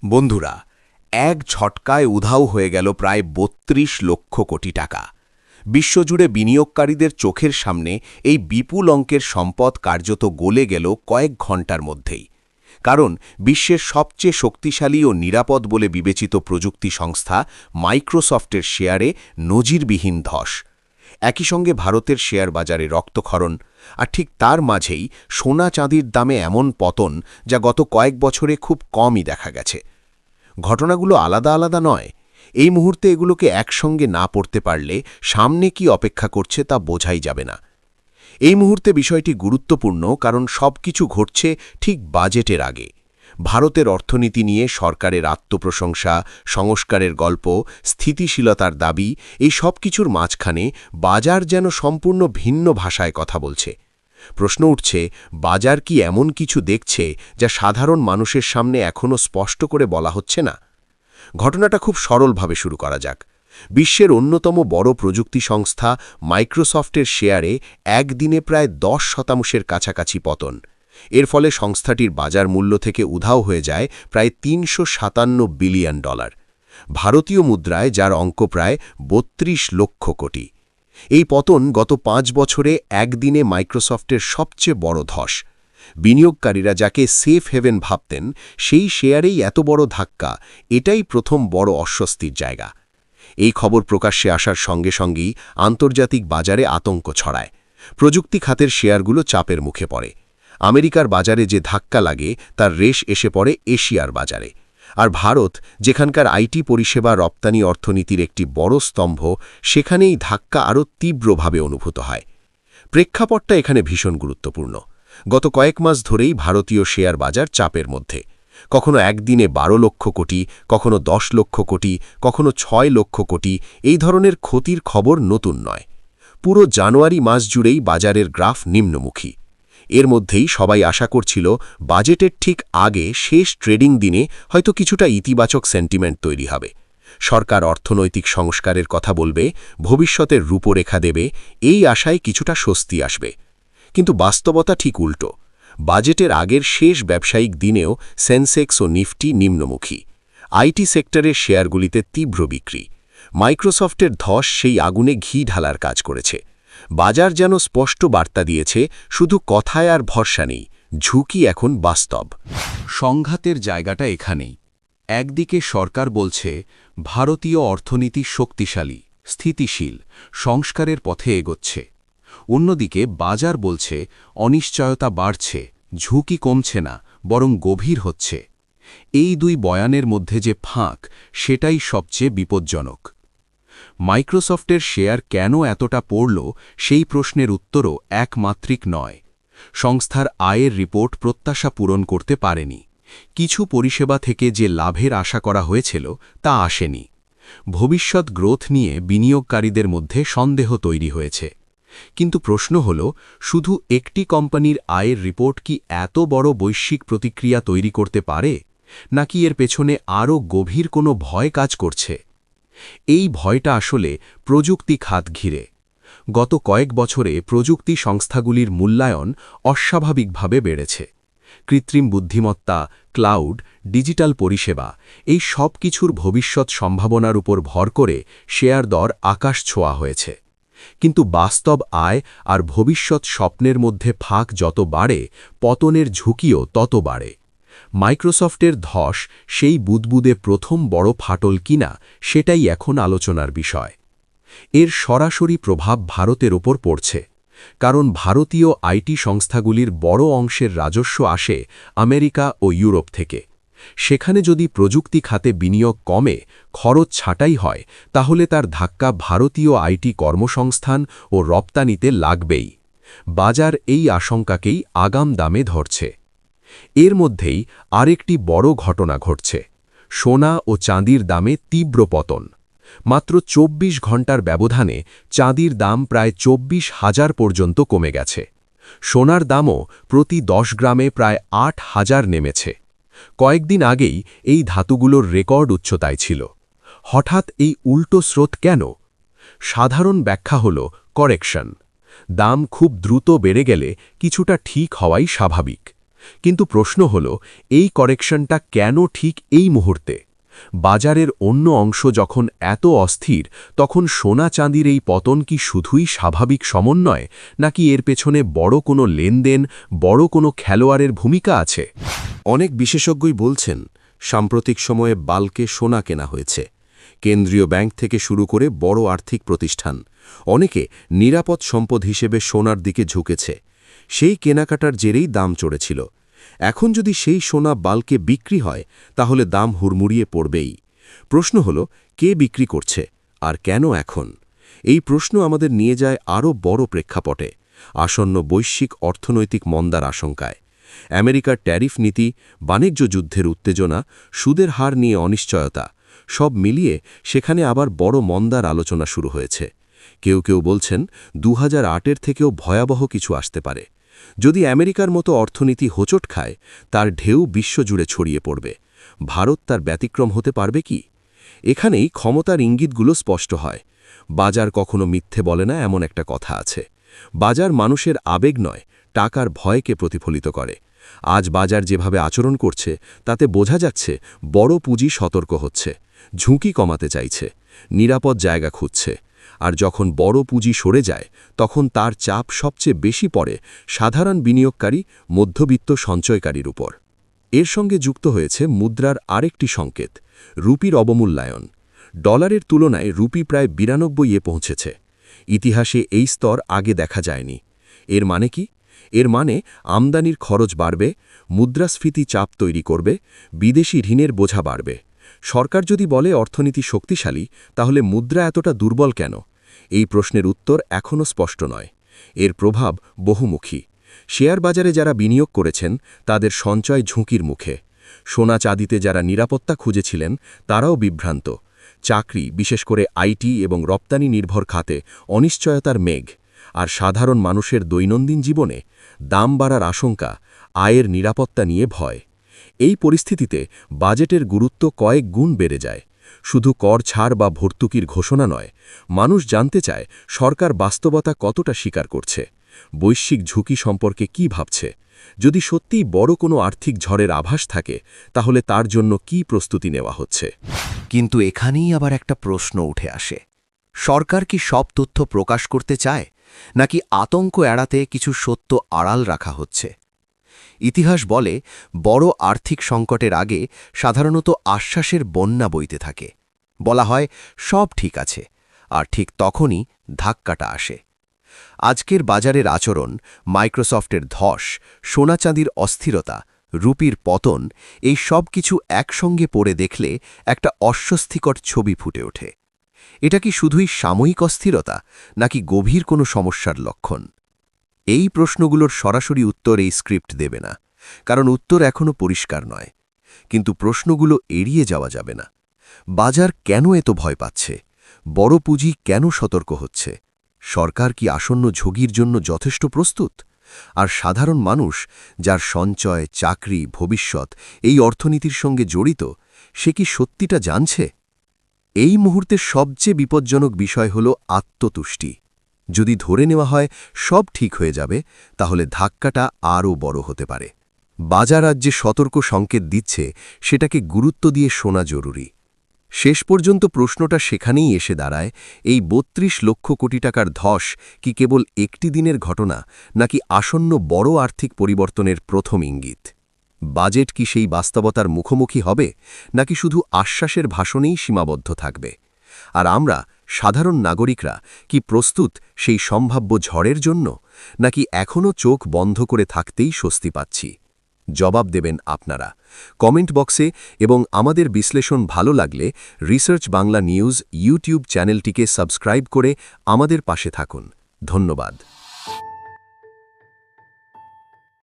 বন্ধুরা, এক ঝটকায় উধাও হয়ে গেল প্রায় ৩২ লক্ষ কোটি টাকা। বিশ্বজুড়ে বিনিয়োগকারীদের চোখের সামনে এই বিপুল অঙ্কের সম্পদ কার্যত গলে গেল কয়েক ঘণ্টার মধ্যেই। কারণ বিশ্বের সবচেয়ে শক্তিশালী ও নিরাপদ বলে বিবেচিত প্রযুক্তি সংস্থা মাইক্রোসফটের শেয়ারে নজিরবিহীন ধস। একই সঙ্গে ভারতের শেয়ার বাজারে রক্তক্ষরণ, আর ঠিক তার মাঝেই সোনা চাঁদির দামে এমন পতন যা গত কয়েক বছরে খুব কমই দেখা গেছে। ঘটনাগুলো আলাদা আলাদা নয়, এই মুহূর্তে এগুলোকে একসঙ্গে না পড়তে পারলে সামনে কি অপেক্ষা করছে তা বোঝাই যাবে না। এই মুহূর্তে বিষয়টি গুরুত্বপূর্ণ কারণ সবকিছু ঘটছে ঠিক বাজেটের আগে। ভারতের অর্থনীতি নিয়ে সরকারের আত্মপ্রশংসা, সংস্কারের গল্প, স্থিতিশীলতার দাবি, এই সব কিছুর মাঝখানে বাজার যেন সম্পূর্ণ ভিন্ন ভাষায় কথা বলছে। প্রশ্ন উঠছে, বাজার কি এমন কিছু দেখছে যা সাধারণ মানুষের সামনে এখনও স্পষ্ট করে বলা হচ্ছে না? ঘটনাটা খুব সরলভাবে শুরু করা যাক। বিশ্বের অন্যতম বড় প্রযুক্তি সংস্থা মাইক্রোসফটের শেয়ারে একদিনে প্রায় 10% কাছাকাছি পতন। এর ফলে সংস্থাটির বাজার মূল্য থেকে উধাও হয়ে যায় প্রায় $৩৫৭ বিলিয়ন। ভারতীয় মুদ্রায় যার অঙ্ক প্রায় ৩২ লক্ষ কোটি। এই পতন গত ৫ বছরে একদিনে মাইক্রোসফটের সবচেয়ে বড় ধস। বিনিয়োগকারীরা যাকে সেফ হেভেন ভাবতেন, সেই শেয়ারেই এত বড় ধাক্কা, এটাই প্রথম বড় অস্বস্তির জায়গা। এই খবর প্রকাশ্যে আসার সঙ্গে সঙ্গেই আন্তর্জাতিক বাজারে আতঙ্ক ছড়ায়। প্রযুক্তি খাতের শেয়ারগুলো চাপের মুখে পড়ে। আমেরিকার বাজারে যে ধাক্কা লাগে তার রেশ এসে পড়ে এশিয়ার বাজারে। আর ভারত, যেখানকার আইটি পরিষেবা রপ্তানি অর্থনীতির একটি বড় স্তম্ভ, সেখানেই ধাক্কা আরও তীব্রভাবে অনুভূত হয়। প্রেক্ষাপটটা এখানে ভীষণ গুরুত্বপূর্ণ। গত কয়েক মাস ধরেই ভারতীয় শেয়ার বাজার চাপের মধ্যে। কখনো একদিনে ১২ লক্ষ কোটি, কখনো ১০ লক্ষ কোটি, কখনো ৬ লক্ষ কোটি, এই ধরনের ক্ষতির খবর নতুন নয়। পুরো জানুয়ারি মাস জুড়েই বাজারের গ্রাফ নিম্নমুখী। এর মধ্যেই সবাই আশা করছিল বাজেটের ঠিক আগে শেষ ট্রেডিং দিনে হয়তো কিছুটা ইতিবাচক সেন্টিমেন্ট তৈরি হবে। সরকার অর্থনৈতিক সংস্কারের কথা বলবে, ভবিষ্যতের রূপরেখা দেবে, এই আশায় কিছুটা স্বস্তি আসবে। কিন্তু বাস্তবতা ঠিক উল্টো। বাজেটের আগের শেষ ব্যবসায়িক দিনেও সেন্সেক্স ও নিফটি নিম্নমুখী। আইটি সেক্টরের শেয়ারগুলিতে তীব্র বিক্রি। মাইক্রোসফটের ধস সেই আগুনে ঘি ঢালার কাজ করেছে। বাজার যেন স্পষ্ট বার্তা দিয়েছে, শুধু কথায় আর ভরসা নেই, ঝুঁকি এখন বাস্তব। সংঘাতের জায়গাটা এখানেই। একদিকে সরকার বলছে ভারতীয় অর্থনীতি শক্তিশালী, স্থিতিশীল, সংস্কারের পথে এগোচ্ছে। অন্যদিকে বাজার বলছে অনিশ্চয়তা বাড়ছে, ঝুঁকি কমছে না, বরং গভীর হচ্ছে। এই দুই বয়ানের মধ্যে যে ফাঁক, সেটাই সবচেয়ে বিপজ্জনক। মাইক্রোসফটের শেয়ার কেন এতটা পড়ল, সেই প্রশ্নের উত্তরও একমাত্রিক নয়। সংস্থার আয়ের রিপোর্ট প্রত্যাশা পূরণ করতে পারেনি। কিছু পরিষেবা থেকে যে লাভের আশা করা হয়েছিল তা আসেনি। ভবিষ্যৎ গ্রোথ নিয়ে বিনিয়োগকারীদের মধ্যে সন্দেহ তৈরি হয়েছে। কিন্তু প্রশ্ন হল, শুধু একটি কোম্পানির আয়ের রিপোর্ট কি এত বড় বৈশ্বিক প্রতিক্রিয়া তৈরি করতে পারে, নাকি এর পেছনে আরও গভীর কোনো ভয় কাজ করছে? এই ভয়টা আসলে প্রযুক্তি খাত ঘিরে। গত কয়েক বছরে প্রযুক্তি সংস্থাগুলির মূল্যায়ন অস্বাভাবিকভাবে বেড়েছে। কৃত্রিম বুদ্ধিমত্তা, ক্লাউড, ডিজিটাল পরিষেবা, এই সব কিছুর ভবিষ্যৎ সম্ভাবনার উপর ভর করে শেয়ার দর আকাশ ছোঁয়া হয়েছে। কিন্তু বাস্তব আয় আর ভবিষ্যৎ স্বপ্নের মধ্যে ফাঁক যত বাড়ে, পতনের ঝুঁকিও তত বাড়ে। মাইক্রোসফটের ধস সেই বুদবুদে প্রথম বড় ফাটল কিনা, সেটাই এখন আলোচনার বিষয়। এর সরাসরি প্রভাব ভারতের ওপর পড়ছে। কারণ ভারতীয় আইটি সংস্থাগুলির বড় অংশের রাজস্ব আসে আমেরিকা ও ইউরোপ থেকে। সেখানে যদি প্রযুক্তি খাতে বিনিয়োগ কমে, খরচ ছাঁটাই হয়, তাহলে তার ধাক্কা ভারতীয় আইটি কর্মসংস্থান ও রপ্তানিতে লাগবেই। বাজার এই আশঙ্কাকেই আগাম দামে ধরছে। এর মধ্যেই আরেকটি বড় ঘটনা ঘটছে। সোনা ও চাঁদির দামে তীব্র পতন। মাত্র ২৪ ঘণ্টার ব্যবধানে চাঁদির দাম প্রায় ২৪,০০০ পর্যন্ত কমে গেছে। সোনার দামও প্রতি ১০ গ্রামে প্রায় ৮,০০০ নেমেছে। কয়েকদিন আগেই এই ধাতুগুলোর রেকর্ড উচ্চতায় ছিল। হঠাৎ এই উল্টো স্রোত কেন? সাধারণ ব্যাখ্যা হল কারেকশন। দাম খুব দ্রুত বেড়ে গেলে কিছুটা ঠিক হওয়াই স্বাভাবিক। কিন্তু প্রশ্ন হল, এই কারেকশনটা কেন ঠিক এই মুহূর্তে? বাজারের অন্য অংশ যখন এত অস্থির, তখন সোনা চাঁদির এই পতন কি শুধুই স্বাভাবিক সমন্বয়, নাকি এর পেছনে বড় কোনো লেনদেন, বড় কোনো খেলোয়াড়ের ভূমিকা আছে? অনেক বিশেষজ্ঞই বলছেন সাম্প্রতিক সময়ে বাল্কে সোনা কেনা হয়েছে। কেন্দ্রীয় ব্যাংক থেকে শুরু করে বড় আর্থিক প্রতিষ্ঠান অনেকে নিরাপদ সম্পদ হিসেবে সোনার দিকে ঝুঁকেছে। সেই কেনাকাটার জেরেই দাম চড়েছিল। এখন যদি সেই সোনা বাল্কে বিক্রি হয়, তাহলে দাম হুড়মুড়িয়ে পড়বেই। প্রশ্ন হল, কে বিক্রি করছে আর কেন এখন? এই প্রশ্ন আমাদের নিয়ে যায় আরও বড় প্রেক্ষাপটে, আসন্ন বৈশ্বিক অর্থনৈতিক মন্দার আশঙ্কায়। আমেরিকার ট্যারিফ নীতি, বাণিজ্য যুদ্ধের উত্তেজনা, সুদের হার নিয়ে অনিশ্চয়তা, সব মিলিয়ে সেখানে আবার বড় মন্দার আলোচনা শুরু হয়েছে। কেউ কেউ বলছেন 2008-এর থেকেও ভয়াবহ কিছু আসতে পারে। যদি আমেরিকার মতো অর্থনীতি হোঁচট খায়, তার ঢেউ বিশ্বজুড়ে ছড়িয়ে পড়বে। ভারত তার ব্যতিক্রম হতে পারবে কি? এখানেই ক্ষমতার ইঙ্গিতগুলো স্পষ্ট হয়। বাজার কখনো মিথ্যে বলে না, এমন একটা কথা আছে। বাজার মানুষের আবেগ নয়, টাকার ভয়কে প্রতিফলিত করে। আজ বাজার যেভাবে আচরণ করছে, তাতে বোঝা যাচ্ছে বড় পুঁজি সতর্ক হচ্ছে, ঝুঁকি কমাতে চাইছে, নিরাপদ জায়গা খুঁজছে। আর যখন বড় পুঁজি সরে যায়, তখন তার চাপ সবচেয়ে বেশি পড়ে সাধারণ বিনিয়োগকারী, মধ্যবিত্ত সঞ্চয়কারীর উপর। এর সঙ্গে যুক্ত হয়েছে মুদ্রার আরেকটি সংকেত, রুপির অবমূল্যায়ন। ডলারের তুলনায় রুপি প্রায় 92-এ পৌঁছেছে। ইতিহাসে এই স্তর আগে দেখা যায়নি। এর মানে কি? এর মানে আমদানির খরচ বাড়বে, মুদ্রাস্ফীতি চাপ তৈরি করবে, বিদেশি ঋণের বোঝা বাড়বে। সরকার যদি বলে অর্থনীতি শক্তিশালী, তাহলে মুদ্রা এতটা দুর্বল কেন? এই প্রশ্নের উত্তর এখনও স্পষ্ট নয়। এর প্রভাব বহুমুখী। শেয়ার বাজারে যারা বিনিয়োগ করেছেন, তাদের সঞ্চয় ঝুঁকির মুখে। সোনা চাঁদিতে যারা নিরাপত্তা খুঁজেছিলেন, তারাও বিভ্রান্ত। চাকরি, বিশেষ করে আইটি এবং রপ্তানি নির্ভর খাতে অনিশ্চয়তার মেঘ। আর সাধারণ মানুষের দৈনন্দিন জীবনে দাম বাড়ার আশঙ্কা, আয়ের নিরাপত্তা নিয়ে ভয়। এই পরিস্থিতিতে বাজেটের গুরুত্ব কয়েক গুণ বেড়ে যায়। শুধু কর ছাড় বা ভর্তুকির ঘোষণা নয়, মানুষ জানতে চায় সরকার বাস্তবতা কতটা স্বীকার করছে, বৈশ্বিক ঝুঁকি সম্পর্কে কি ভাবছে। যদি সত্যিই বড় কোনো আর্থিক ঝড়ের আভাস থাকে, তাহলে তার জন্য কি প্রস্তুতি নেওয়া হচ্ছে। কিন্তু এখানেই আবার একটা প্রশ্ন উঠে আসে, সরকার কি সব তথ্য প্রকাশ করতে চায়, নাকি আতঙ্ক এড়াতে কিছু সত্য আড়াল রাখা হচ্ছে? ইতিহাস বলে, বড় আর্থিক সংকটের আগে সাধারণত আশ্বাসের বন্যা বইতে থাকে। বলা হয় সব ঠিক আছে, আর ঠিক তখনই ধাক্কাটা আসে। আজকের বাজারের আচরণ, মাইক্রোসফটের ধস, সোনা চাঁদির অস্থিরতা, রুপির পতন, এই সব কিছু একসঙ্গে পড়ে দেখলে একটা অস্বস্তিকর ছবি ফুটে ওঠে। এটা কি শুধুই সাময়িক অস্থিরতা, নাকি গভীর কোনো সমস্যার লক্ষণ? এই প্রশ্নগুলোর সরাসরি উত্তর এই স্ক্রিপ্ট দেবে না, কারণ উত্তর এখনও পরিষ্কার নয়। কিন্তু প্রশ্নগুলো এড়িয়ে যাওয়া যাবে না। বাজার কেন এত ভয় পাচ্ছে? বড় পুঁজি কেন সতর্ক হচ্ছে? সরকার কি আসন্ন ঝুঁকির জন্য যথেষ্ট প্রস্তুত? আর সাধারণ মানুষ, যার সঞ্চয়, চাকরি, ভবিষ্যৎ এই অর্থনীতির সঙ্গে জড়িত, সে কি সত্যিটা জানছে? এই মুহূর্তের সবচেয়ে বিপজ্জনক বিষয় হল আত্মতুষ্টি। যদি ধরে নেওয়া হয় সব ঠিক হয়ে যাবে, তাহলে ধাক্কাটা আরও বড় হতে পারে। বাজার আজ যে সতর্ক সংকেত দিচ্ছে, সেটাকে গুরুত্ব দিয়ে শোনা জরুরি। শেষ পর্যন্ত প্রশ্নটা সেখানেই এসে দাঁড়ায়, এই ৩২ লক্ষ কোটি টাকার ধস কি কেবল একটি দিনের ঘটনা, নাকি আসন্ন বড় আর্থিক পরিবর্তনের প্রথম ইঙ্গিত? বাজেট কি সেই বাস্তবতার মুখোমুখি হবে, নাকি শুধু আশ্বাসের ভাষণেই সীমাবদ্ধ থাকবে? আর আমরা, সাধারণ নাগরিকরা, কি প্রস্তুত সেই সম্ভাব্য ঝড়ের জন্য, নাকি এখনও চোখ বন্ধ করে থাকতেই স্বস্তি পাচ্ছি? জবাব দেবেন আপনারা কমেন্ট বক্সে। এবং আমাদের বিশ্লেষণ ভালো লাগলে রিসার্চ বাংলা নিউজ ইউটিউব চ্যানেলটিকে সাবস্ক্রাইব করে আমাদের পাশে থাকুন। ধন্যবাদ।